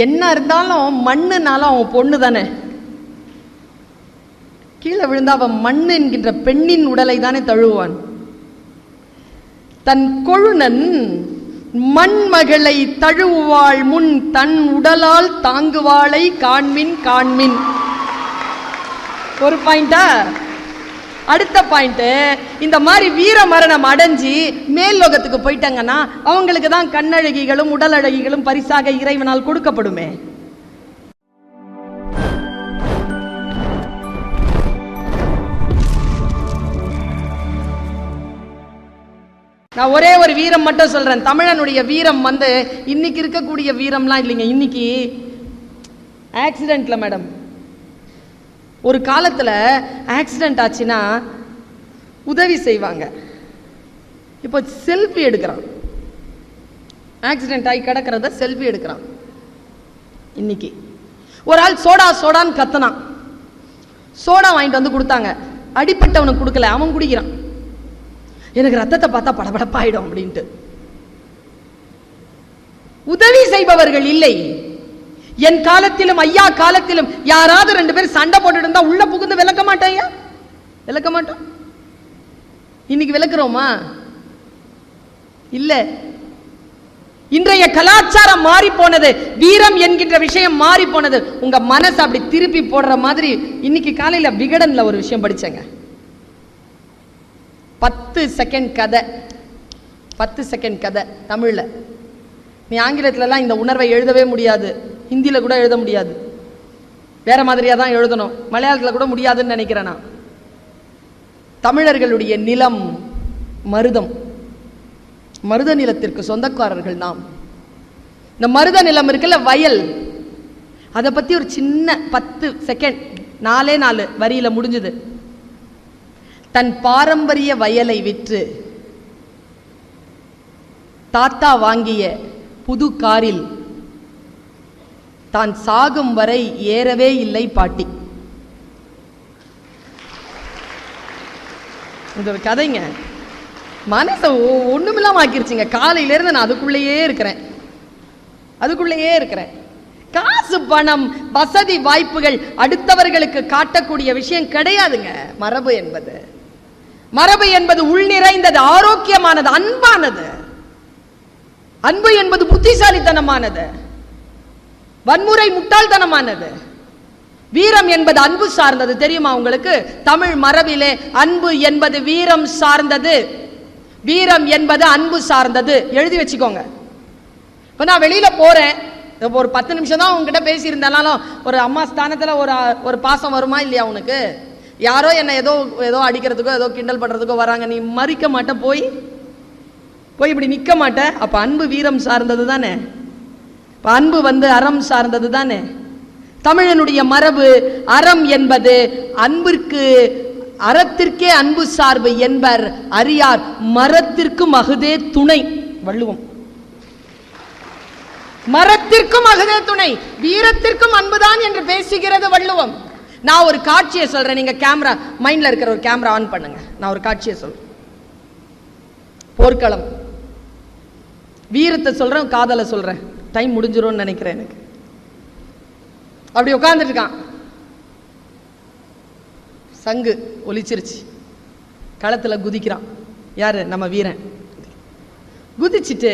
என்ன இருந்தாலும் மண்ணுனாலும் அவன் பொண்ணு தானே. கீழே விழுந்தா அவன் மண்ணு என்கின்ற பெண்ணின் உடலை தானே தழுவான். தன் கொழுநன் மண்மகளை தழுவாள் முன் தன் உடலால் தாங்குவாளை காண்மின் காண்மின். ஒரு பாயிண்டா. அடுத்த பாயிண்ட், இந்த மாதிரி வீர மரணம் அடைஞ்சி மேல் லோகத்துக்கு போயிட்டாங்கன்னா அவங்களுக்கு தான் கண்ணழகிகளும் உடல் அழகிகளும் பரிசாக இறைவனால் கொடுக்கப்படுமே. நான் ஒரே ஒரு வீரம் மட்டும் சொல்றேன். தமிழனுடைய வீரம் வந்து இன்னைக்கு இருக்கக்கூடிய வீரம்லாம் இல்லைங்க. இன்னைக்கு ஆக்சிடென்ட்ல மேடம், ஒரு காலத்துல ஆக்சிடென்ட் ஆச்சுன்னா உதவி செய்வாங்க. இப்போ செல்ஃபி எடுக்கிறான். ஆக்சிடென்ட் ஆகி கிடக்கிறத செல்ஃபி எடுக்கிறான். இன்னைக்கு ஒரு ஆள் சோடா சோடான்னு கத்தனான். சோடா வாங்கிட்டு வந்து கொடுத்தாங்க. அடிப்பட்டவனுக்கு கொடுக்கல, அவன் குடிக்கிறான். எனக்கு ரத்தத்தை பார்த்தா படபடப்பாயிடும் அப்படின்ட்டு. உதவி செய்பவர்கள் இல்லை. என் காலத்திலும் ஐயா காலத்திலும் யாராவது 2 பேர் சண்டை போட்டுட்டு இருந்தா உள்ள புகுந்து விளக்க மாட்டேன். விளக்க மாட்டோம். இன்னைக்கு விளக்குறோமா? இல்ல. இன்றைய கலாச்சாரம் மாறி போனது. வீரம் என்கின்ற விஷயம் மாறி போனது. உங்க மனசு அப்படி திருப்பி போடுற மாதிரி. இன்னைக்கு காலையில விகடன்ல ஒரு விஷயம் படிச்சேங்க. 10 செகண்ட் கதை. 10 செகண்ட் கதை தமிழ்ல. நீ ஆங்கிலத்துலலாம் இந்த உணர்வை எழுதவே முடியாது. ஹிந்தியில கூட எழுத முடியாது. வேற மாதிரியா தான் எழுதணும். மலையாளத்துல கூட முடியாதுன்னு நினைக்கிறேன் நான். தமிழர்களுடைய நிலம் மருதம். மருத நிலத்திற்கு சொந்தக்காரர்கள் நாம். இந்த மருத நிலம் இருக்குல்ல, வயல், அதை பத்தி ஒரு சின்ன 10 செகண்ட் 4 வரியில முடிஞ்சது. தன் பாரம்பரிய வயலை விற்று தாத்தா வாங்கிய புது காரில் தான் சாகும் வரை ஏறவே இல்லை பாட்டி. இந்த ஒரு கதைங்க மனசை ஒண்ணுமில்லாம ஆக்கிருச்சுங்க. காலையில இருந்து நான் அதுக்குள்ளேயே இருக்கிறேன். காசு, பணம், வசதி, வாய்ப்புகள் அடுத்தவர்களுக்கு காட்டக்கூடிய விஷயம் கிடையாதுங்க. மரபு என்பது உள் நிறைந்தது, ஆரோக்கியமானது, அன்பானது. அன்பு என்பது புத்திசாலித்தனமானது, வன்முறை முட்டாள்தனமானது. வீரம் என்பது அன்பு சார்ந்தது. தெரியுமா உங்களுக்கு? தமிழ் மரபிலே அன்பு என்பது வீரம் சார்ந்தது. வீரம் என்பது அன்பு சார்ந்தது. எழுதி வச்சுக்கோங்க. இப்ப நான் வெளியில போறேன், ஒரு 10 நிமிஷம் தான் உங்ககிட்ட பேசி இருந்தாலும் ஒரு அம்மா ஸ்தானத்துல ஒரு பாசம் வருமா இல்லையா உனக்கு? யாரோ என்ன ஏதோ அடிக்கிறதுக்கோ ஏதோ கிண்டல் பண்றதுக்கோ வராங்க, நீ மறிக்க மாட்ட, போய் இப்படி நிக்க மாட்ட. அப்ப அன்பு வீரம் சார்ந்தது தானே. அன்பு வந்து அறம் சார்ந்தது தானே. தமிழனுடைய மரபு அறம் என்பது அன்பிற்கு, அறத்திற்கே அன்பு சார்பு என்பர் அறியார், மரத்திற்கும் அகுதே துணை. வள்ளுவம். மரத்திற்கும் அகுதே துணை, வீரத்திற்கும் அன்புதான் என்று பேசுகிறது வள்ளுவம். நான் ஒரு காட்சியை சொல்றேன். நீங்க கேமரா, மைண்ட்ல இருக்கிற ஒரு கேமரா ஆன் பண்ணுங்க. நான் ஒரு காட்சியை சொல்றேன். போர்க்களம். வீரத்தை சொல்றேன், காதலை சொல்றேன். டைம் முடிஞ்சிரும் நினைக்கிறேன். எனக்கு அப்படி உட்கார்ந்துட்டு இருக்கான். சங்கு ஒலிச்சிருச்சு. களத்துல குதிக்கிறான். யாரு? நம்ம வீரன். குதிச்சுட்டு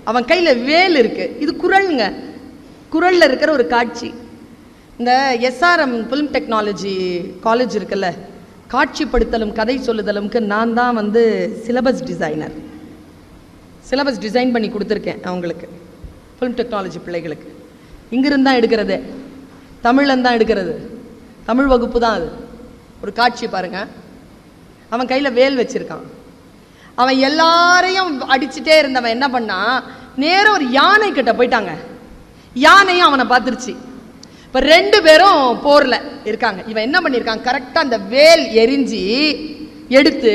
அவன் கையில வேல் இருக்கு. இது குறள்ங்க. குறள்ல இருக்கிற ஒரு காட்சி. இந்த SRM ஃபிலிம் டெக்னாலஜி காலேஜ் இருக்குல்ல, காட்சிப்படுத்தலும் கதை சொல்லுதலும்க்கு நான் தான் வந்து சிலபஸ் டிசைனர். சிலபஸ் டிசைன் பண்ணி கொடுத்துருக்கேன் அவங்களுக்கு, ஃபிலிம் டெக்னாலஜி பிள்ளைகளுக்கு. இங்கிருந்து தான் எடுக்கிறது, தமிழ்லேருந்து தான் எடுக்கிறது. தமிழ் வகுப்பு தான் அது. ஒரு காட்சி பாருங்க. அவன் கையில் வேல் வச்சிருக்கான். அவன் எல்லாரையும் அடிச்சுட்டே இருந்தவன் என்ன பண்ணா, நேரம் ஒரு யானை கிட்ட போயிட்டாங்க. யானையும் அவனை பார்த்துருச்சு. இப்போ 2 பேரும் போர்ல இருக்காங்க. இவன் என்ன பண்ணியிருக்கான், கரெக்டாக அந்த வேல் எரிஞ்சு எடுத்து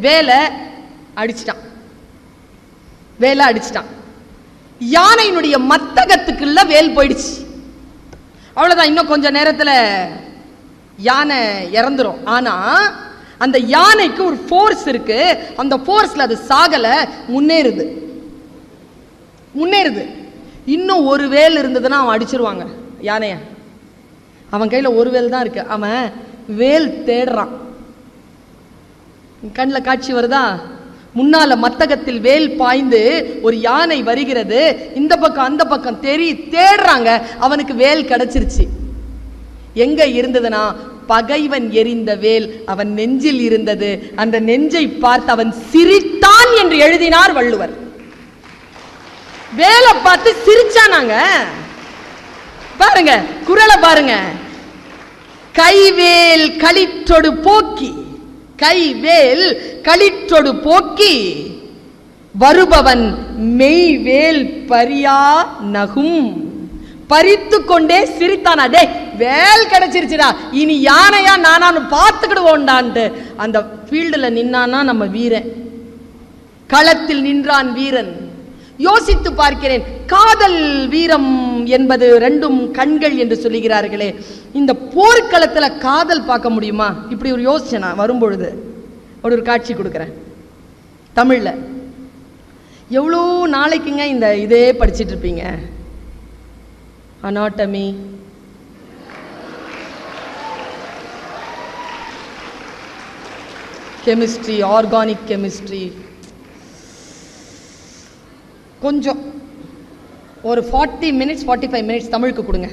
வேலை அடிச்சிட்டான். யானையினுடைய மத்தகத்துக்குள்ள வேல் போயிடுச்சு. அவ்வளவுதான். இன்னும் கொஞ்ச நேரத்துல யானை இறந்துரும். ஆனா அந்த யானைக்கு ஒரு ஃபோர்ஸ் இருக்கு. அந்த ஃபோர்ஸ்ல அது சாகல, முன்னேறுது. இன்னும் ஒரு வேல் இருந்ததுன்னா அவன் அடிச்சிருவாங்க யானைய. அவன் கையில ஒரு வேல் தான் இருக்கு. அவன் வேல் தேடுறான். கண்ணில் காட்சி வருதா? முன்னால மத்தகத்தில் வேல் பாய்ந்து ஒரு யானை வருகிறது. இந்த பக்கம் அந்த பக்கம் தேடுறாங்க. அவனுக்கு வேல் கிடைச்சிருச்சு. எங்க இருந்ததுன்னா பகைவன் எறிந்த வேல் அவன் நெஞ்சில் இருந்தது. அந்த நெஞ்சை பார்த்து அவன் சிரித்தான் என்று எழுதினார் வள்ளுவர். வேலை பார்த்து சிரிச்சானாங்க. பாருங்க குறளை பாருங்க. கைவேல் களிற்றொடு போக்கி, கைவேல் களிற்றொடு போக்கி வருபவன் மெய்வேல் பரியா நகும். பறித்து கொண்டே சிரித்தானா. டே வேல் கிடைச்சிருச்சுடா, இனி யானையா நானான்னு பார்த்துக்கிடுவோண்டான்ட்டு அந்த ஃபீல்டுல நின்னானா நம்ம வீரன். களத்தில் நின்றான் வீரன். யோசித்து பார்க்கிறேன். காதல் வீரம் என்பது ரெண்டும் கண்கள் என்று சொல்லுகிறார்களே, இந்த போர்க்களத்துல காதல் பார்க்க முடியுமா? இப்படி ஒரு யோசனை வரும்பொழுது ஒரு காட்சி கொடுக்குறேன் தமிழ்ல. எவ்வளோ நாளைக்குங்க இந்த இதே படிச்சுட்டு இருப்பீங்க? அனாட்டமி, கெமிஸ்ட்ரி, ஆர்கானிக் கெமிஸ்ட்ரி, கொஞ்சம் ஒரு 40 மினிட்ஸ் 45 மினிட்ஸ் தமிழுக்கு கொடுங்க.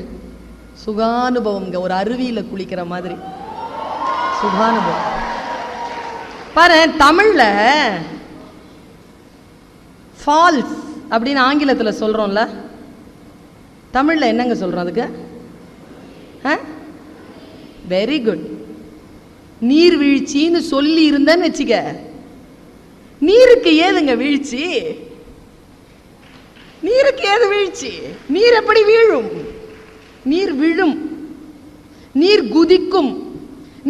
சுகானுபவம்ங்க. ஒரு அருவியில் குளிக்கிற மாதிரி சுகானுபவம். பாரு, தமிழ்ல ஃபால்ஸ் அப்படின்னு ஆங்கிலத்தில் சொல்றோம்ல, தமிழ்ல என்னங்க சொல்றோம் அதுக்கு? Very good. நீர்வீழ்ச்சின்னு சொல்லி இருந்தேன்னு வச்சுக்க. நீருக்கு ஏதுங்க வீழ்ச்சி? நீருக்கு ஏது வீழ்ச்சி? நீர் எப்படி வீழும்? நீர் விழும், நீர் குதிக்கும்.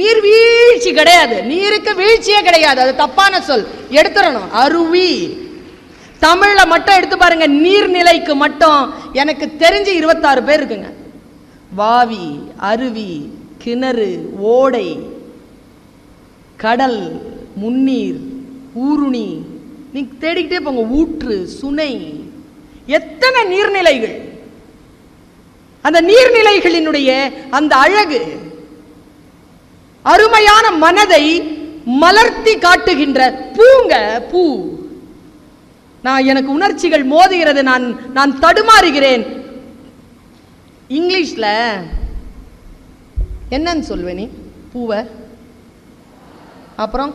நீர் வீழ்ச்சி கிடையாது. நீருக்கு வீழ்ச்சியே கிடையாது. அது தப்பான சொல், எடுத்துடணும். அருவி தமிழ்ல மட்டும் எடுத்து பாருங்க. நீர்நிலைக்கு மட்டும் எனக்கு தெரிஞ்சு 26 பேர் இருக்குங்க. வாவி, அருவி, கிணறு, ஓடை, கடல், முன்னீர், ஊருணி, நீங்க தேடிக்கிட்டே போங்க. ஊற்று, சுனை, எத்தனை நீர்நிலைகள். அந்த நீர்நிலைகளினுடைய அந்த அழகு அருமையான மனதை மலர்த்தி காட்டுகின்ற பூங்க பூ. நான் எனக்கு உணர்ச்சிகள் மோதுகிறது. நான் தடுமாறுகிறேன். இங்கிலீஷ்ல என்னன்னு சொல்வேன் நீ? பூவை அப்புறம்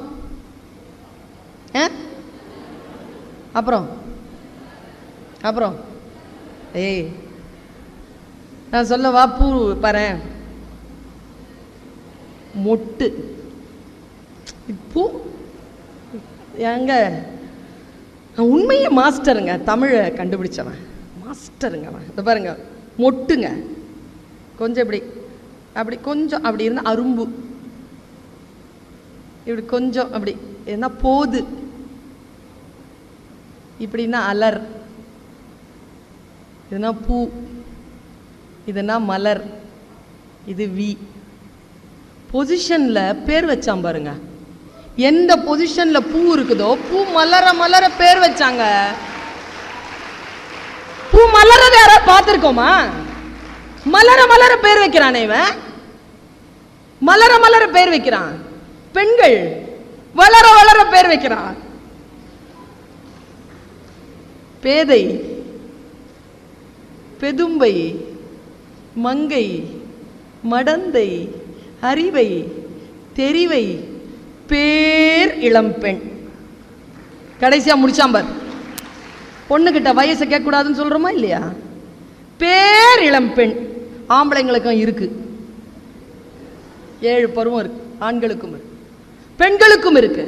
அப்புறம் அப்புறம் ஏய் நான் சொல்லவா? பூ பாரு, மொட்டு, பூ. எங்க உண்மையே மாஸ்டருங்க, தமிழை கண்டுபிடிச்சவன் மாஸ்டருங்க அவன். இதை பாருங்க, மொட்டுங்க. கொஞ்சம் இப்படி அப்படி கொஞ்சம் அப்படி இருந்தா அரும்பு, இப்படி கொஞ்சம் அப்படி இருந்தா போது, இப்படின்னா அலர், இதுனா பூ, இதுனா மலர், இது வி. பொசிஷன்ல பேர் வச்சான் பாருங்க. எந்த பொசிஷன்ல பூ இருக்குதோ பூ மலர மலர பேர் வச்சாங்க. பூ மலரத யாராவது பார்த்திருக்கோமா? மலர மலர பேர் வைக்கிறானே இவன். மலர மலர பேர் வைக்கிறான். பெண்கள் வளர வளர பேர் வைக்கிறான். பேதை, பெதும்பை, மங்கை, மடந்தை, அறிவை, தெரிவை, பேர் இளம்பெண். கடைசியா முடிச்சாம்பார். பொண்ணுகிட்ட வயசை கேட்க கூடாதுன்னு சொல்றோமா இல்லையா? பேர் இளம்பெண். ஆம்பளைங்களுக்கும் இருக்கு, 7 பருவம் இருக்கு. ஆண்களுக்கும் இருக்கு, பெண்களுக்கும் இருக்கு.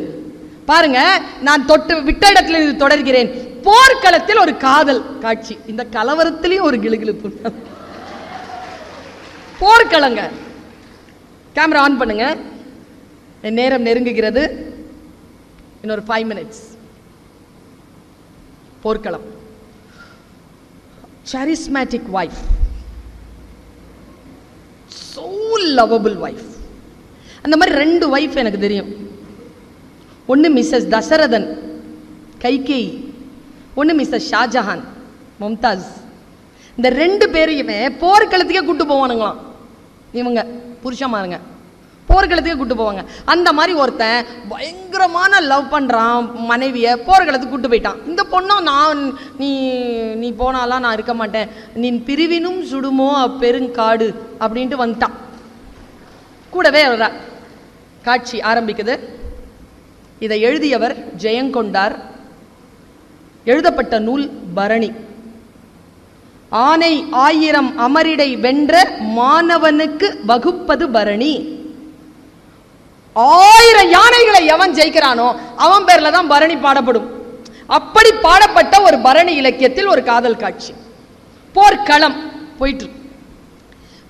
பாருங்க, நான் தொட்டு விட்ட இடத்துல இது தொடர்கிறேன். போர்க்களத்தில் ஒரு காதல் காட்சி. இந்த கலவரத்திலையும் ஒரு கிளுகிளுப்பு. போர்க்களங்க. கேமரா ஆன் பண்ணுங்க. நேரம் நெருங்குகிறது. இன்னொரு 5 மினிட்ஸ். போர்க்களம். charismatic wife, so lovable wife. அந்த மாதிரி 2 வைஃப் எனக்கு தெரியும். ஒன்று மிஸ்ஸஸ் தசரதன் கைகேயி, ஒன்று மிஸ்ஸஸ் ஷாஜஹான் மும்தாஸ். இந்த 2 பேரையுமே போர்க்களத்துக்கே கூட்டு போவானுங்களாம். இவங்க புருஷமாருங்க போர்க்களத்துக்கே கூட்டு போவாங்க. அந்த மாதிரி ஒருத்தன் பயங்கரமான லவ் பண்றான் மனைவியை, போர்க்களத்துக்கு கூட்டு போயிட்டான். இந்த பொண்ணும் நான் நீ போனாலாம் நான் இருக்க மாட்டேன், நீ பிரிவினும் சுடுமோ பெருங்காடு அப்படின்ட்டு வந்துட்டான். கூடவே வர்ற காட்சி ஆரம்பிக்குது. இதை எழுதியவர் ஜெயங்கொண்டார். எழுதப்பட்ட நூல் பரணி. ஆனை 1000 அமரிடை வென்ற மாணவனுக்கு வகுப்பது பரணி. 1000 யானைகளை எவன் ஜெயிக்கிறானோ அவன் பேர்ல தான் பரணி பாடப்படும். அப்படி பாடப்பட்ட ஒரு பரணி இலக்கியத்தில் ஒரு காதல் காட்சி. போர்க்களம் போயிட்டு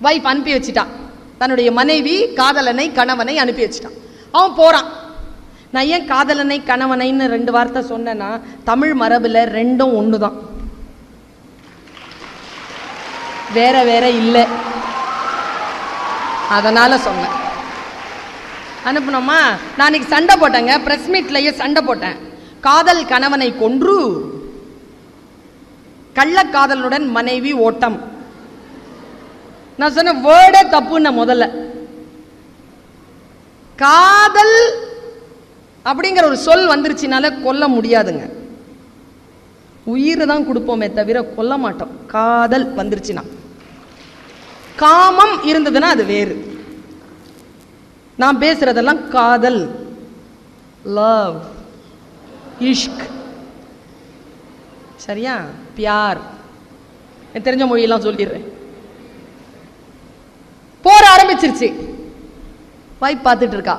வைஃப் அனுப்பி வச்சுட்டான். தன்னுடைய மனைவி காதலனை கணவனை அனுப்பி வச்சுட்டான். அவன் போறான். நான் ஏன் காதலனை கணவனைன்னு 2 வார்த்தை சொன்னேன்னா, தமிழ் மரபுல 2ம் ஒண்ணுதான், வேற வேற இல்லை, அதனால சொன்னேன். அனுப்பணுமா? நான் இன்னைக்கு சண்டை போட்டேங்க, பிரஸ் மீட்லயே சண்டை போட்டேன். காதல் கணவனை கொன்று கள்ளக்காதலுடன் மனைவி ஓட்டம். நான் சொன்ன வேர்டே தப்புன்னு முதல்ல. காதல் அப்படிங்கிற ஒரு சொல் வந்துருச்சுனால கொல்ல முடியாதுங்க. உயிரை தான் கொடுப்போமே தவிர கொல்ல மாட்டோம். காதல் வந்துருச்சுன்னா, காமம் இருந்ததுன்னா அது வேறு. நான் பேசுறதெல்லாம் காதல், லவ், இஷ்க், சரியா? பியார், தெரிஞ்ச மொழியெல்லாம் சொல்லிடுறேன். போற ஆரம்பிச்சிருச்சு. வாய் பார்த்துட்டு இருக்கா,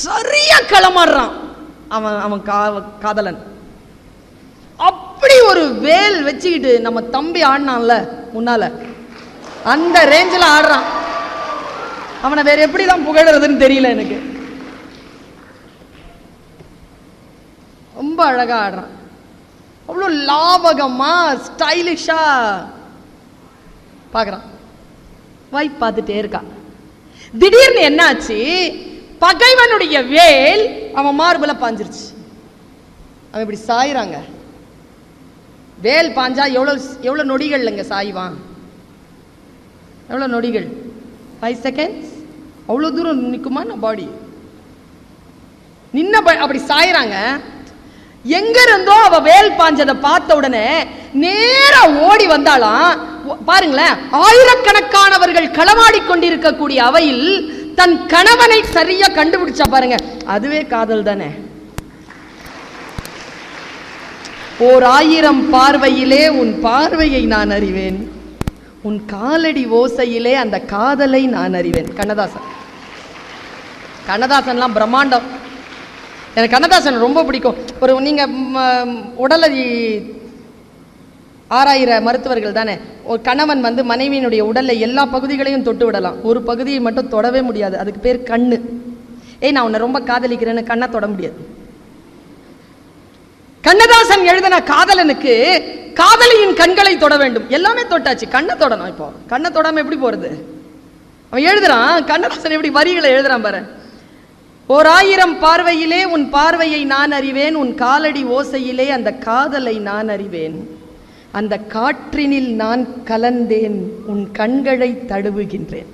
சரியா களமாடுறான் அவன் காதலன். அப்படி ஒரு வேல் வச்சுக்கிட்டு நம்ம தம்பி ஆடினான்ல முன்னால, அந்த ரேஞ்சில் ஆடுறான். அவனை வேற எப்படிதான் புகழறதுன்னு தெரியல எனக்கு. ரொம்ப அழகா ஆடுறான், அவ்வளோ லாபகமா ஸ்டைலிஷா பாக்குறான். வாய் பார்த்துட்டே இருக்கா. திடீர்னு என்னாச்சு, பகைவனுடைய வேல் அவன் மார்புல பாஞ்சிருச்சு. அவன் இப்படி சாயிறாங்க. வேல் பாஞ்சா எவ்வளவு நொடிகள் இங்க சாய்வான்? எவ்வளவு நொடிகள்? 5 செகண்ட்ஸ். அவ்வளவு தூரம் நிக்குமா நம்ம பாடி? நின்ன அப்படி சாயிறாங்க. எங்க இருந்தோ அவ வேல் பாஞ்சதை பார்த்த உடனே நேரா ஓடி வந்தாலாம். பாருங்களேன், ஆயிரக்கணக்கானவர்கள் களமாடி கொண்டிருக்கக்கூடிய அவையில் தன் கணவனை சரியா கண்டுபிடிச்சா பாருங்க, அதுவே காதல் தானே. 1000 பார்வையிலே உன் பார்வையை நான் அறிவேன், உன் காலடி ஓசையிலே அந்த காதலை நான் அறிவேன். கண்ணதாசன். கண்ணதாசன்லாம் பிரம்மாண்டம். எனக்கு கண்ணதாசன் ரொம்ப பிடிக்கும். ஒரு நீங்க உடலை ஆராயிற மருத்துவர்கள் தானே. ஒரு கணவன் மனைவியினுடைய உடல்ல எல்லா பகுதிகளையும் தொட்டு விடலாம், ஒரு பகுதியை மட்டும் தொடவே முடியாது. அதுக்கு பேர் கண்ணு. நான் உன்னை ரொம்ப காதலிக்கிறேன்னு கண்ணை தொட முடியாது. கண்ணதாசன் எழுதின காதலனுக்கு காதலியின் கண்களை தொட வேண்டும். எல்லாமே தொட்டாச்சு, கண்ணை தொடணும். இப்போ கண்ணை தொடாம எப்படி போறது? அவன் எழுதுறான், கண்ணதாசன் எப்படி வரிகளை எழுதுறான் பாரு. 1000 பார்வையிலே உன் பார்வையை நான் அறிவேன், உன் காலடி ஓசையிலே அந்த காதலை நான் அறிவேன், அந்த காற்றினில் நான் கலந்தேன், உன் கண்களை தழுவுகின்றேன்.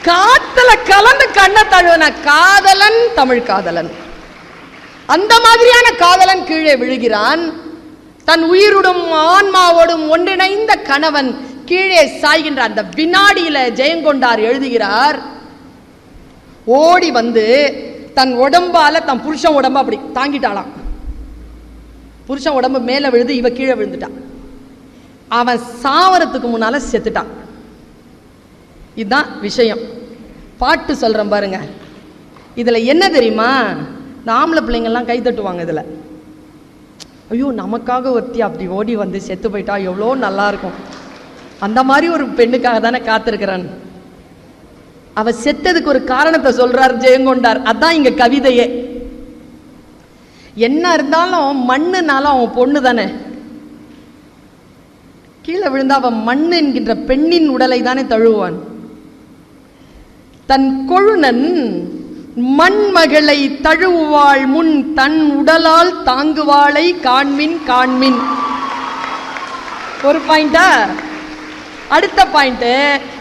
காத்துல கலந்து கண்ணை தழுவன காதலன், தமிழ் காதலன். அந்த மாதிரியான காதலன் கீழே விழுகிறான். தன் உயிரோடும் ஆன்மாவோடும் ஒன்றிணைந்த கணவன் கீழே சாய்கின்ற அந்த வினாடியில ஜெயங்கொண்டார் எழுதுகிறார், ஓடி வந்து தன் உடம்பால தன் புருஷன் உடம்பு அப்படி தாங்கிட்டாளாம். புருஷன் உடம்பு மேல விழுது, இவ கீழே விழுந்துட்டான். அவன் சாவரத்துக்கு முன்னால செத்துட்டான். இதுதான் விஷயம். பாட்டு சொல்றேன் பாருங்க. இதுல என்ன தெரியுமா, ஆம்பளை பிள்ளைங்கள்லாம் கை தட்டுவாங்க. இதுல ஐயோ நமக்காக ஒருத்தி அப்படி ஓடி வந்து செத்து போயிட்டா எவ்வளோ நல்லா இருக்கும், அந்த மாதிரி ஒரு பெண்ணுக்காக தானே காத்திருக்கிறான். அவ செத்ததுக்கு ஒரு காரணத்தை சொல்றார் ஜெயங்கொண்டார். அதான் இங்க கவிதையே. என்ன இருந்தாலும் மண்ணுனாலும் அவன் பொண்ணு தானே. கீழே விழுந்தா அவன் மண்ணு என்கின்ற பெண்ணின் உடலை தானே தழுவான். தன் கொழுநன் மண்மகளை தழுவாள் முன் தன் உடலால் தாங்குவாளை காண்மின் காண்மின். ஒரு பாயிண்டா. அடுத்த பாயிண்ட்,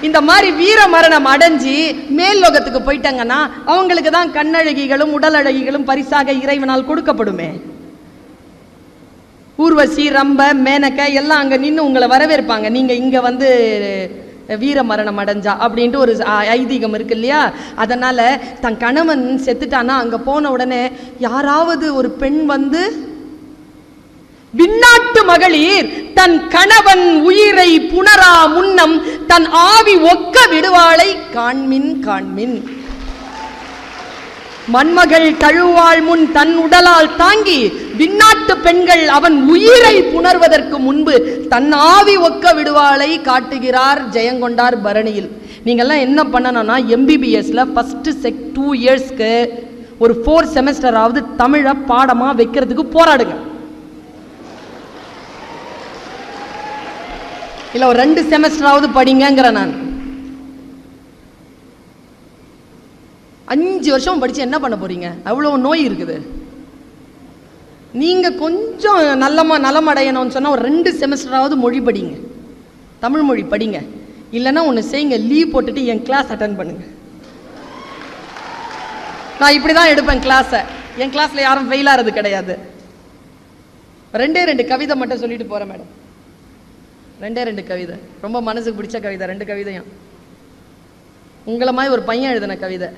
இந்த மாதிரி வீர மரணம் அடைஞ்சி மேல் லோகத்துக்கு போயிட்டாங்கன்னா அவங்களுக்கு தான் கண்ணழகிகளும் உடல் அழகிகளும் பரிசாக இறைவனால் கொடுக்கப்படுமே. ஊர்வசி, ரம்ப, மேனக்க எல்லாம் அங்க நின்று உங்களை வரவேற்பாங்க, நீங்க இங்க வந்து வீர மரணம் அடைஞ்சா அப்படின்ட்டு ஒரு ஐதீகம் இருக்கு இல்லையா. அதனால தன் கணவன் செத்துட்டானா அங்க போன உடனே யாராவது ஒரு பெண் வந்து, விண்ணாட்டு மகளிர் தன் கணவன் உயிரை புணரா முன்னம் தன் ஆவி ஒக்க விடுவாளை காண்மின் காண்மின். மண்மகள் தழுவாள் முன் தன் உடலால் தாங்கி விண்ணாட்டு பெண்கள் அவன் உயிரை புணர்வதற்கு முன்பு தன் ஆவி ஒக்க விடுவாளை காட்டுகிறார் ஜெயங்கொண்டார் பரணியில். நீங்கெல்லாம் என்ன பண்ணணும்னா, MBBSல ஃபர்ஸ்ட் 2 இயர்ஸ்க்கு ஒரு 4 செமஸ்டராவது தமிழை பாடமா வைக்கிறதுக்கு போராடுங்க. இல்ல ஒரு 2 செமஸ்டராவது படிங்கிற. நான் 5 வருஷம் படிச்சு என்ன பண்ண போறீங்க? அவ்வளவு நோய் இருக்குது. நீங்க கொஞ்சம் நலமடையணும்னு சொன்னா ஒரு 2 செமஸ்டராவது மொழி படிங்க, தமிழ் மொழி படிங்க. இல்லைன்னா ஒன்று செய்யுங்க, லீவ் போட்டுட்டு என் கிளாஸ் அட்டன் பண்ணுங்க. நான் இப்படிதான் எடுப்பேன் கிளாஸை. என் கிளாஸ்ல யாரும் ஃபெயில் ஆறது கிடையாது. 2 கவிதை மட்டும் சொல்லிட்டு போறேன் மேடம். 2 கவிதை, ரொம்ப மனசுக்கு பிடிச்ச கவிதை. 2 கவிதையும் உங்களை மாதிரி ஒரு பையன் எழுதின கவிதை.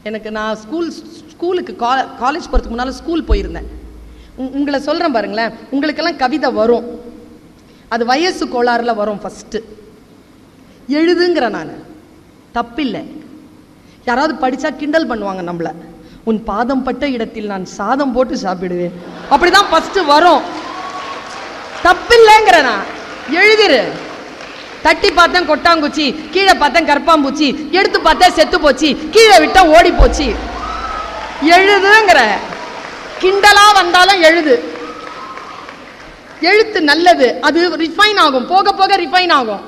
எனக்கு நான் ஸ்கூலுக்கு காலேஜ் போகிறதுக்கு முன்னால் ஸ்கூல் போயிருந்தேன். உங்களை சொல்கிறேன் பாருங்களேன், உங்களுக்கெல்லாம் கவிதை வரும், அது வயசு கோளாறுல வரும். ஃபஸ்ட்டு எழுதுங்கிற நான் தப்பில்லை. யாராவது படித்தா கிண்டல் பண்ணுவாங்க நம்மளை. உன் பாதம் பட்ட இடத்தில் நான் சாதம் போட்டு சாப்பிடுவேன், அப்படிதான் ஃபஸ்ட்டு வரும். தப்பில்லைங்கிற நான் எழுதிரு. தட்டி பார்த்தேன் கொட்டாங்குச்சி, கீழே பார்த்தேன் கற்பாம்பூச்சி, எடுத்து பார்த்தேன் செத்து போச்சு, கீழே விட்டா ஓடி போச்சு. எழுதுங்கிற. கிண்டலா வந்தாலும் எழுது. எழுத்து நல்லது, அது ரிஃபைன் ஆகும், போக போக ரிஃபைன் ஆகும்.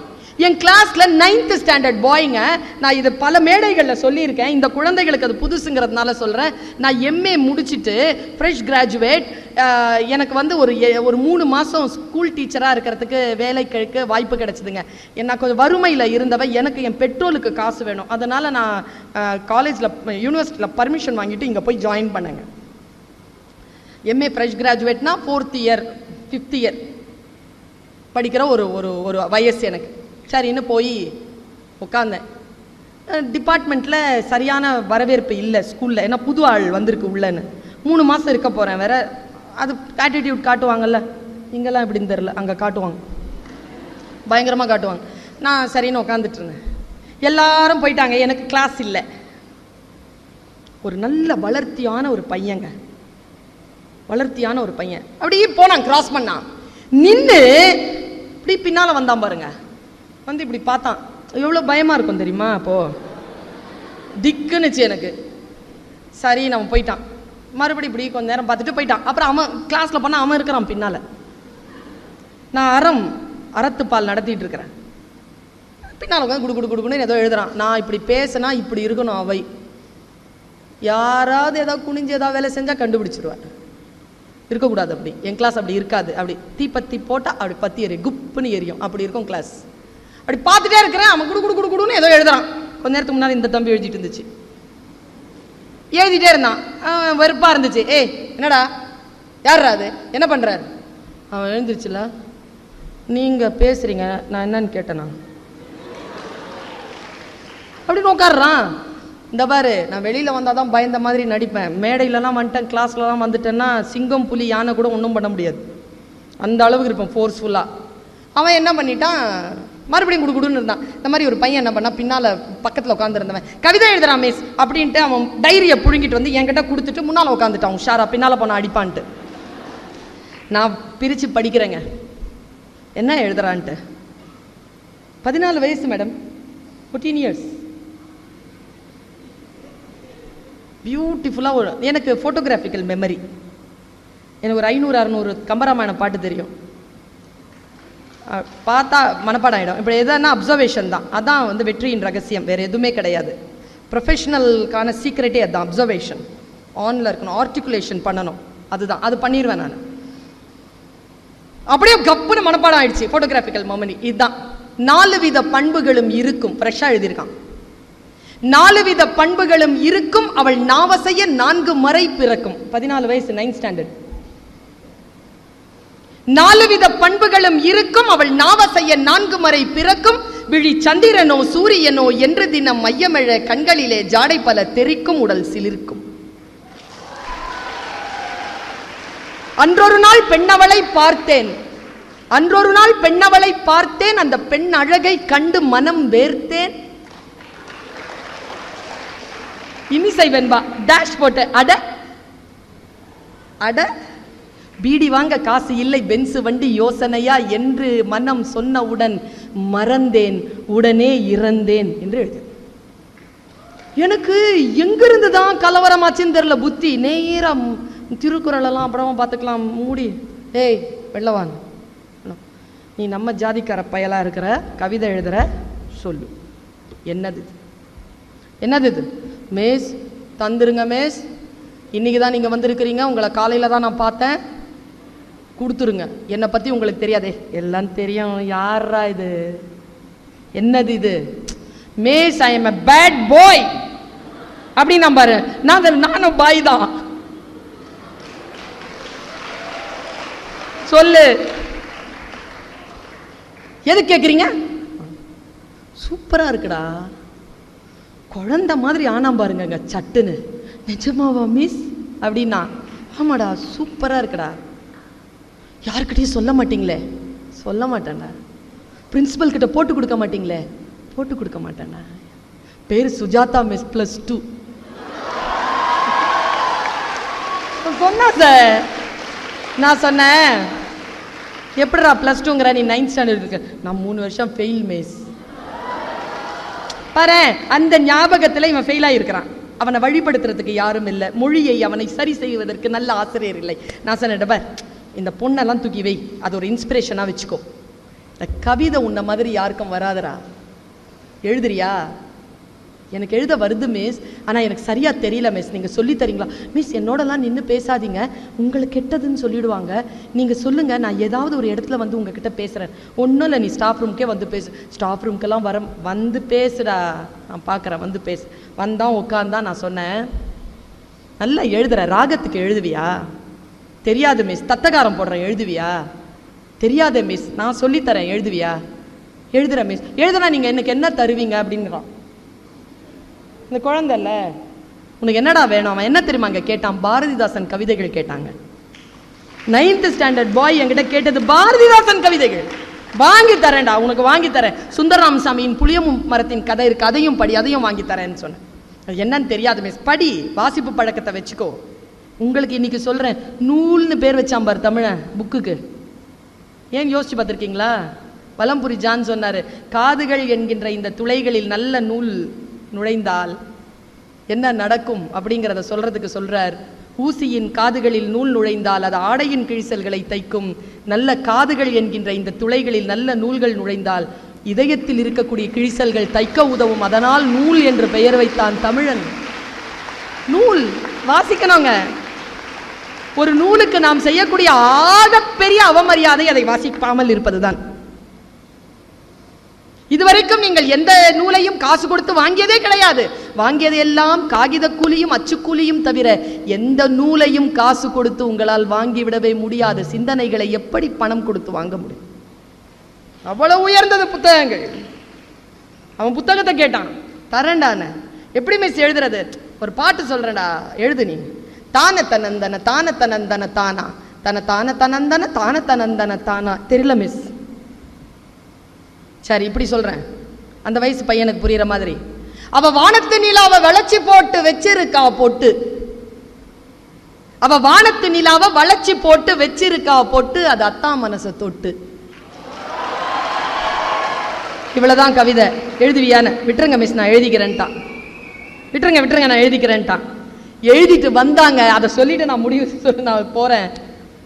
என் கிளாஸ்ல 9th ஸ்டாண்டர்ட் பாய்ங்க, நான் இது பல மேடைகளில் சொல்லியிருக்கேன், இந்த குழந்தைகளுக்கு அது புதுசுங்கிறதுனால சொல்கிறேன். நான் MA முடிச்சுட்டு ஃப்ரெஷ் கிராஜுவேட். எனக்கு வந்து ஒரு 3 மாதம் ஸ்கூல் டீச்சராக இருக்கிறதுக்கு வேலைக்கு வாய்ப்பு கிடைச்சிதுங்க. நான் கொஞ்சம் வறுமையில் இருந்தவ, எனக்கு என் பெட்ரோலுக்கு காசு வேணும். அதனால் நான் காலேஜில் யூனிவர்சிட்டியில் பர்மிஷன் வாங்கிட்டு இங்கே போய் ஜாயின் பண்ணேங்க. MA ஃப்ரெஷ் கிராஜுவேட்னா 4th இயர் 5th இயர் படிக்கிற ஒரு வயசு எனக்கு. சரின்னு போய் உட்காந்தேன். டிபார்ட்மெண்ட்டில் சரியான வரவேற்பு இல்லை ஸ்கூலில், ஏன்னா புது ஆள் வந்திருக்கு உள்ளன்னு. 3 மாதம் இருக்க போகிறேன் வேற. அது ஆட்டிடியூட் காட்டுவாங்கல்ல, இங்கெல்லாம் எப்படின்னு தெரில, அங்கே காட்டுவாங்க, பயங்கரமாக காட்டுவாங்க. நான் சரின்னு உட்காந்துட்டு இருந்தேன். எல்லாரும் போயிட்டாங்க, எனக்கு கிளாஸ் இல்லை. ஒரு நல்ல வளர்த்தியான ஒரு பையங்க, வளர்த்தியான ஒரு பையன் அப்படியே போனான், கிராஸ் பண்ணான், நின்று இப்படி பின்னால் வந்தான் பாருங்க. வந்து இப்படி பார்த்தான். எவ்வளோ பயமாக இருக்கும் தெரியுமா? அப்போது திக்குன்னுச்சு எனக்கு. சரி நம்ம போயிட்டான். மறுபடியும் இப்படி கொஞ்ச நேரம் பார்த்துட்டு போயிட்டான். அப்புறம் அவன் கிளாஸில் பண்ணால் அவன் இருக்கிறான் பின்னால். நான் அறத்துப்பால் நடத்திட்டு இருக்கிறேன். பின்னால் உட்காந்து குடு குடு குடுக்குன்னு ஏதோ எழுதுறான். நான் இப்படி பேசினா இப்படி இருக்கணும் அவை. யாராவது ஏதாவது குனிஞ்சு ஏதாவது வேலை செஞ்சால் கண்டுபிடிச்சிருவேன். இருக்கக்கூடாது அப்படி. என் கிளாஸ் அப்படி இருக்காது. அப்படி தீப்பத்தி போட்டால் அப்படி பற்றி எரியும், குப்புன்னு எரியும், அப்படி இருக்கும் கிளாஸ். அப்படி பார்த்துட்டே இருக்கிறேன். அவன் குடு குடு குடு குடுன்னு ஏதோ எழுதுறான். கொஞ்ச நேரத்துக்கு முன்னாடி இந்த தம்பி எழுதிட்டு இருந்துச்சு, எழுதிட்டே இருந்தான். வெறுப்பாக இருந்துச்சு. ஏய் என்னடா, யாரா அது, என்ன பண்ணுறாரு? அவன் எழுந்துருச்சுல, நீங்கள் பேசுகிறீங்க, நான் என்னன்னு கேட்டேனா அப்படின்னு உட்காடுறான். இந்த பாரு, நான் வெளியில் வந்தால் தான் பயந்த மாதிரி நடிப்பேன், மேடையிலலாம் வந்துட்டேன், கிளாஸ்லலாம் வந்துட்டேன்னா சிங்கம் புலி யானை கூட ஒன்றும் பண்ண முடியாது, அந்த அளவுக்கு இருப்பேன் ஃபோர்ஸ்ஃபுல்லாக. அவன் என்ன பண்ணிட்டான், மறுபடியும் குடுகுடுன்னு இருந்தான். இந்த மாதிரி ஒரு பையன் என்ன பண்ணா, பின்னால் பக்கத்தில் உட்காந்துருந்தவன் கவிதை எழுதுறான் மிஸ் அப்படின்ட்டு அவன் டைரியை புழுங்கிட்டு வந்து என்கிட்ட கொடுத்துட்டு முன்னால் உட்காந்துட்டான். உஷாரா பின்னால் போனா அடிப்பான்ட்டு. நான் பிரித்து படிக்கிறேங்க என்ன எழுதுறான்ட்டு. 14 வயசு மேடம், 14 இயர்ஸ். பியூட்டிஃபுல்லாக ஒரு, எனக்கு ஃபோட்டோகிராஃபிக்கல் மெமரி. எனக்கு ஒரு 500-600 கம்பராமாயண பாட்டு தெரியும். பார்த்தா மனப்பாடம் ஆகிடும். இப்படி எதுனா அப்சர்வேஷன் தான், அதான் வந்து வெற்றியின் ரகசியம், வேறு எதுவுமே கிடையாது. ப்ரொஃபஷனலுக்கான சீக்ரெட்டே அதுதான், அப்சர்வேஷன் ஆன்ல இருக்கணும், ஆர்டிகுலேஷன் பண்ணணும், அதுதான். அது பண்ணிடுவேன் நான். அப்படியே கப்புன்னு மனப்பாடம் ஆயிடுச்சு. ஃபோட்டோகிராஃபிக்கல் மெமரி இதுதான். 4 வித பண்புகளும் இருக்கும். ஃப்ரெஷ்ஷாக எழுதியிருக்கான். 4 வித பண்புகளும் இருக்கும், அவள் நாவசைய 4 முறை பிறக்கும். 14 வயசு, 9th ஸ்டாண்டர்ட். 4 வித பண்புகளும் இருக்கும், அவள் நாவசைய 4 முறை பிறக்கும். விழி சந்திரனோ சூரியனோ என்று தினம் மையமெழ கண்களிலே ஜாடை பல தெரிக்கும், உடல் சிலிர்க்கும். அன்றொரு நாள் பெண்ணவளை பார்த்தேன், அன்றொரு நாள் பெண்ணவளை பார்த்தேன், அந்த பெண் அழகை கண்டு மனம் வேர்த்தேன். இமிசை வெண்பா டேஷ் போட்டு அட அட பீடி வாங்க காசு இல்லை, பென்சு வண்டி யோசனையா என்று மனம் சொன்னவுடன் மறந்தேன், உடனே இறந்தேன் என்று எழுது. எனக்கு எங்கிருந்து தான் கலவரமாச்சுன்னு தெரியல. புத்தி நேரம் திருக்குறள் எல்லாம் அப்புறமா பார்த்துக்கலாம், மூடி. ஏய் வெள்ளவான், நீ நம்ம ஜாதிக்கார பயலா இருக்கிற, கவிதை எழுதுற, சொல்லு என்னது என்னது இது? மேஸ் தந்துருங்க மேஸ், இன்னைக்கு தான் நீங்கள் வந்திருக்கிறீங்க, உங்களை காலையில் தான் நான் பார்த்தேன், கொடுத்துருங்க. என்னை பற்றி உங்களுக்கு தெரியாதே? எல்லாம் தெரியும். யாரா இது? என்னது இது? மேஸ் I am a bad boy அப்படின்னு நான் பாரு. நானும் பாய் தான். சொல்லு, எது கேட்குறீங்க? சூப்பரா இருக்குடா, குழந்தை மாதிரி ஆனாம் பாருங்க சட்டுன்னு. நிஜமாவா மிஸ் அப்படின்னா? ஆமாடா சூப்பரா இருக்குடா. யாருக்கிட்டையும் சொல்ல மாட்டீங்களே? சொல்ல மாட்டேன்டா. பிரின்சிபல் கிட்ட போட்டு கொடுக்க மாட்டீங்களே? போட்டு கொடுக்க மாட்டேன்டா. பேர் சுஜாதா மிஸ் +2. சொன்னா சார், நான் சொன்னேன் எப்படிடா +2ங்கிற, நீ 9th ஸ்டாண்டர்ட் இருக்க. நான் 3 வருஷம் ஃபெயில் மிஸ். பாரு, அந்த ஞாபகத்தில் இவன் ஃபெயில் ஆகிருக்கிறான். அவனை வழிபடுத்துறதுக்கு யாரும் இல்லை, மொழியை அவனை சரி செய்வதற்கு நல்ல ஆசிரியர் இல்லை. நான் சொன்னேன், இந்த பொண்ணெல்லாம் தூக்கி வை, அது ஒரு இன்ஸ்பிரேஷனாக வச்சுக்கோ. இந்த கவிதை உன்ன மாதிரி யாருக்கும் வராதரா. எழுதுறியா? எனக்கு எழுத வருது மிஸ், ஆனால் எனக்கு சரியாக தெரியல மிஸ், நீங்கள் சொல்லி தரீங்களா? மிஸ் என்னோடலாம் நின்று பேசாதீங்க, உங்களுக்கு கெட்டதுன்னு சொல்லிவிடுவாங்க, நீங்கள் சொல்லுங்கள், நான் ஏதாவது ஒரு இடத்துல வந்து உங்ககிட்ட பேசுகிறேன். ஒன்றும் இல்லை, நீ ஸ்டாஃப் ரூம்க்கே வந்து பேசு. ஸ்டாஃப் ரூம்க்கெல்லாம் வந்து பேசுடா, நான் பார்க்குறேன், வந்து பேசு. வந்தான் உட்காந்தான். நான் சொன்னேன், நல்லா எழுதுற, ராகத்துக்கு எழுதுவியா? தெரியாது மிஸ். தத்தகாரம் போடுறேன், எழுதுவியா? தெரியாது மிஸ். நான் சொல்லித்தரேன், எழுதுவியா? எழுதுற மிஸ். எழுதுனா நீங்கள் எனக்கு என்ன தருவீங்க அப்படிங்கிறான். இந்த குழந்தை இல்லை, உனக்கு என்னடா வேணும்? அவன் என்ன தெரியுமா அங்கே கேட்டான்? பாரதிதாசன் கவிதைகள் கேட்டாங்க. 9th ஸ்டாண்டர்ட் பாய் என்கிட்ட கேட்டது பாரதிதாசன் கவிதைகள். வாங்கி தரேன்டா, உனக்கு வாங்கி தரேன். சுந்தரராமசாமியின் புளியமும் மரத்தின் கதை இருக்கு, அதையும் படி, அதையும் வாங்கி தரேன்னு சொன்னேன். அது என்னன்னு தெரியாது மிஸ். படி, வாசிப்பு பழக்கத்தை வச்சுக்கோ. உங்களுக்கு இன்னைக்கு சொல்றேன், நூல்னு பேர் வச்சாம்பார் தமிழன் புக்குக்கு. ஏன் யோசிச்சு பார்த்துருக்கீங்களா? வலம்புரி ஜான் சொன்னாரு, காதுகள் என்கின்ற இந்த துளைகளில் நல்ல நூல் நுழைந்தால் என்ன நடக்கும் அப்படிங்கிறத சொல்றதுக்கு சொல்றார். ஊசியின் காதுகளில் நூல் நுழைந்தால் அது ஆடையின் கிழிசல்களை தைக்கும். நல்ல காதுகள் என்கின்ற இந்த துளைகளில் நல்ல நூல்கள் நுழைந்தால் இதயத்தில் இருக்கக்கூடிய கிழிசல்கள் தைக்க உதவும். அதனால் நூல் என்று பெயர் வைத்தான் தமிழன். நூல் வாசிக்கணுங்க. ஒரு நூலுக்கு நாம் செய்யக்கூடிய ஆகப்பெரிய அவமரியாதை அதை வாசிக்காமல் இருப்பதுதான். இதுவரைக்கும் நீங்கள் எந்த நூலையும் காசு கொடுத்து வாங்கியதே கிடையாது. வாங்கியது எல்லாம் காகித கூலியும் அச்சுக்கூலியும் தவிர எந்த நூலையும் காசு கொடுத்து உங்களால் வாங்கிவிடவே முடியாது. சிந்தனைகளை எப்படி பணம் கொடுத்து வாங்க முடியும்? அவ்வளவு உயர்ந்தது புத்தகங்கள். அவன் புத்தகத்தை கேட்டான், தரேன்டான. எப்படி மிஸ் எழுதுறது? ஒரு பாட்டு சொல்றேன்டா, எழுது நீ. தான தனந்தன தான தனந்தன தானா தன தான தனந்தன தான தனந்தன தானா. தெரியல மிஸ். சரி, இப்படி சொல்றேன், அந்த வயசு பையனுக்கு புரியுற மாதிரி. அவ வானத்து நிலாவை வளைச்சி போட்டு வச்சிருக்கா பொட்டு. அவ வானத்து நிலாவை வளைச்சி போட்டு வச்சிருக்கா பொட்டு, அது அத்தா மனசை தொட்டு. இவ்வளவுதான் கவிதை. எழுதுவியான்னு? விட்டுருங்க மிஸ், நான் எழுதிக்கிறேன்ட்டான். விட்டுருங்க நான் எழுதிக்கிறேன்ட்டான். எழுதிட்டு வந்தாங்க. அதை சொல்லிட்டு நான் முடிவு சொல்லி நான் போறேன்.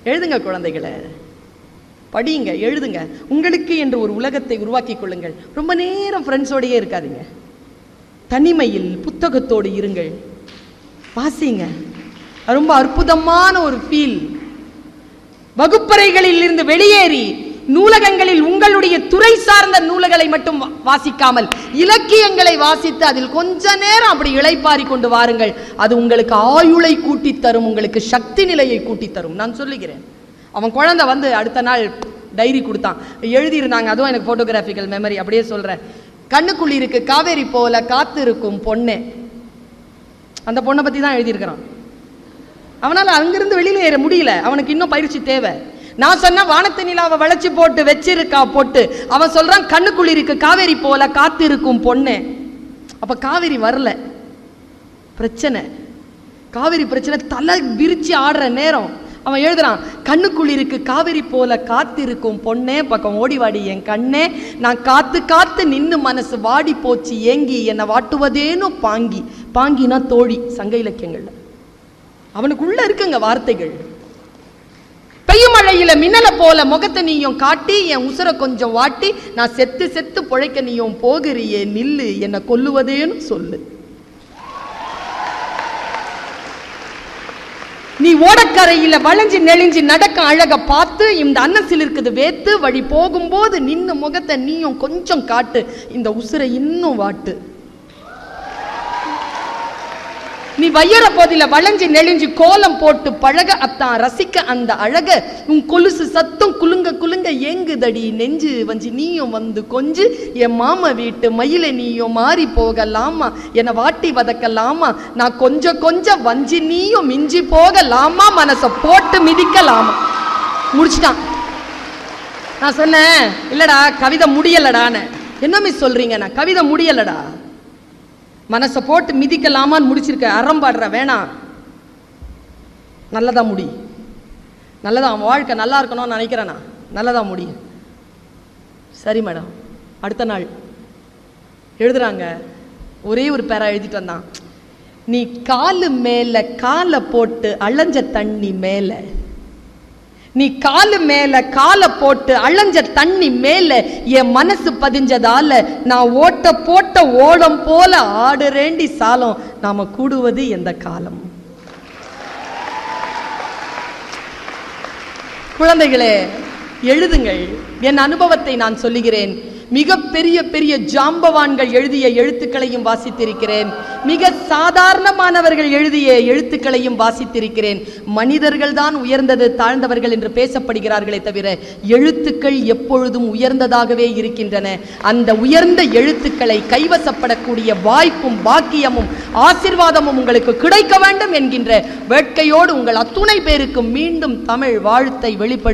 எழுதுங்க குழந்தைகளை, படிங்க, எழுதுங்க. உங்களுக்கு என்று ஒரு உலகத்தை உருவாக்கி கொள்ளுங்கள். ரொம்ப நேரம் ஃப்ரெண்ட்ஸோடையே இருக்காதீங்க. தனிமையில் புத்தகத்தோடு இருங்கள், வாசிங்க. ரொம்ப அற்புதமான ஒரு ஃபீல். வகுப்பறைகளில் இருந்து வெளியேறி நூலகங்களில் உங்களுடைய துறை சார்ந்த நூல்களை மட்டும் வாசிக்காமல் இலக்கியங்களை வாசித்து அதில் கொஞ்ச நேரம் அப்படி இளைப்பாரி கொண்டு வாருங்கள். அது உங்களுக்கு ஆயுளை கூட்டி தரும், உங்களுக்கு சக்தி நிலையை கூட்டி தரும். நான் சொல்லுகிறேன். அவன் குழந்தை வந்து அடுத்த நாள் டைரி கொடுத்தான், எழுதியிருந்தாங்க. அதுவும் எனக்கு போட்டோகிராபிக்கல் மெமரி, அப்படியே சொல்றேன். கண்ணுக்குள்ளி இருக்கு காவேரி போல காத்து இருக்கும் பொண்ணே. அந்த பொண்ணை பத்தி தான் எழுதியிருக்கிறான். அவனால அங்கிருந்து வெளியில ஏற முடியல, அவனுக்கு இன்னும் பயிற்சி தேவை. நான் சொன்ன வானத்து நிலாவை வளைச்சு போட்டு வச்சிருக்கா பொட்டு, அவன் சொல்றான் கண்ணுக்குள்ளி இருக்கு காவேரி போல காத்து இருக்கும் பொண்ணே. அப்ப காவேரி வரல, பிரச்சனை, காவேரி பிரச்சனை தலை விரிச்சு ஆடுற நேரம். அவன் எழுதுறான் கண்ணுக்குள் இருக்கு காவேரி போல காத்திருக்கும் பொண்ணே, பக்கம் ஓடிவாடி என் கண்ணே, நான் காத்து காத்து நின்னு மனசு வாடி போச்சு ஏங்கி என்னை வாட்டுவதேனோ பாங்கி. பாங்கினா தோழி, சங்க இலக்கியங்கள்ல. அவனுக்குள்ள இருக்குங்க வார்த்தைகள். பெய்யும் மழையில மின்னல போல முகத்தை நீயும் காட்டி என் உசுர கொஞ்சம் வாட்டி, நான் செத்து செத்து பொழைக்க நீயும் போகிறியே நில்லு, என்னை கொல்லுவதேன்னு சொல்லு. நீ ஓடக்கரையில வளைஞ்சு நெளிஞ்சு நடக்க அழக பார்த்து இந்த அன்னசில் இருக்குது வேத்து, வழி போகும்போது நின்னு முகத்தை நீயும் கொஞ்சம் காட்டு, இந்த உசுரை இன்னும் வாட்டு. நீ வையற போதில வளைஞ்சு நெளிஞ்சு கோலம் போட்டு பழக அத்தான் ரசிக்க அந்த அழக, உன் கொலுசு சத்தம் குலுங்க குலுங்க ஏங்குதடி நெஞ்சு வஞ்சி நீயும் வந்து கொஞ்சு, என் மாமா வீட்டு மயில நீயும் மாறி போகலாமா, என்னை வாட்டி வதக்கலாமா, நான் கொஞ்சம் கொஞ்சம் வஞ்சி நீயும் மிஞ்சி போகலாமா, மனசை போட்டு மிதிக்கலாமா. முடிச்சிட்டான். நான் சொன்னேன் இல்லடா கவிதை முடியலடான்னு. என்னமே சொல்றீங்க, நான் கவிதை முடியலடா, மனசை போட்டு மிதிக்கலாமான்னு முடிச்சிருக்க. அறம்பாடுற வேணாம், நல்லதா முடி, நல்லதா அவன் வாழ்க்கை நல்லா இருக்கணும்னு நினைக்கிறேனா, நல்லதா முடி. சரி மேடம். அடுத்த நாள் எழுதுறாங்க, ஒரே ஒரு பேரா எழுதிட்டு வந்தான். நீ காலு மேல காலை போட்டு அலைஞ்ச தண்ணி மேல, நீ காலு மேல காலை போட்டு அலைஞ்ச தண்ணி மேல என் மனசு பதிஞ்சதால நான் ஓட்ட போட்ட ஓடம் போல ஆடுறேண்டி சாலம், நாம கூடுவது எந்த காலம். குழந்தைகளே எழுதுங்கள். என் அனுபவத்தை நான் சொல்லுகிறேன். மிக பெரிய பெரிய ஜாம்பவான்கள் எழுதிய எழுத்துக்களையும் வாசித்திருக்கிறேன், மிக சாதாரணமானவர்கள் எழுதிய எழுத்துக்களையும் வாசித்திருக்கிறேன். மனிதர்கள் தான் உயர்ந்தது தாழ்ந்தவர்கள் என்று பேசப்படுகிறார்களே தவிர எழுத்துக்கள் எப்பொழுதும் உயர்ந்ததாகவே இருக்கின்றன. அந்த உயர்ந்த எழுத்துக்களை கைவசப்படக்கூடிய வாய்ப்பும் பாக்கியமும் ஆசீர்வாதமும் உங்களுக்கு கிடைக்க வேண்டும் என்கின்ற வேட்கையோடு உங்கள் அத்துணை பேருக்கு மீண்டும் தமிழ் வாழ்த்தை வெளிப்படுத்த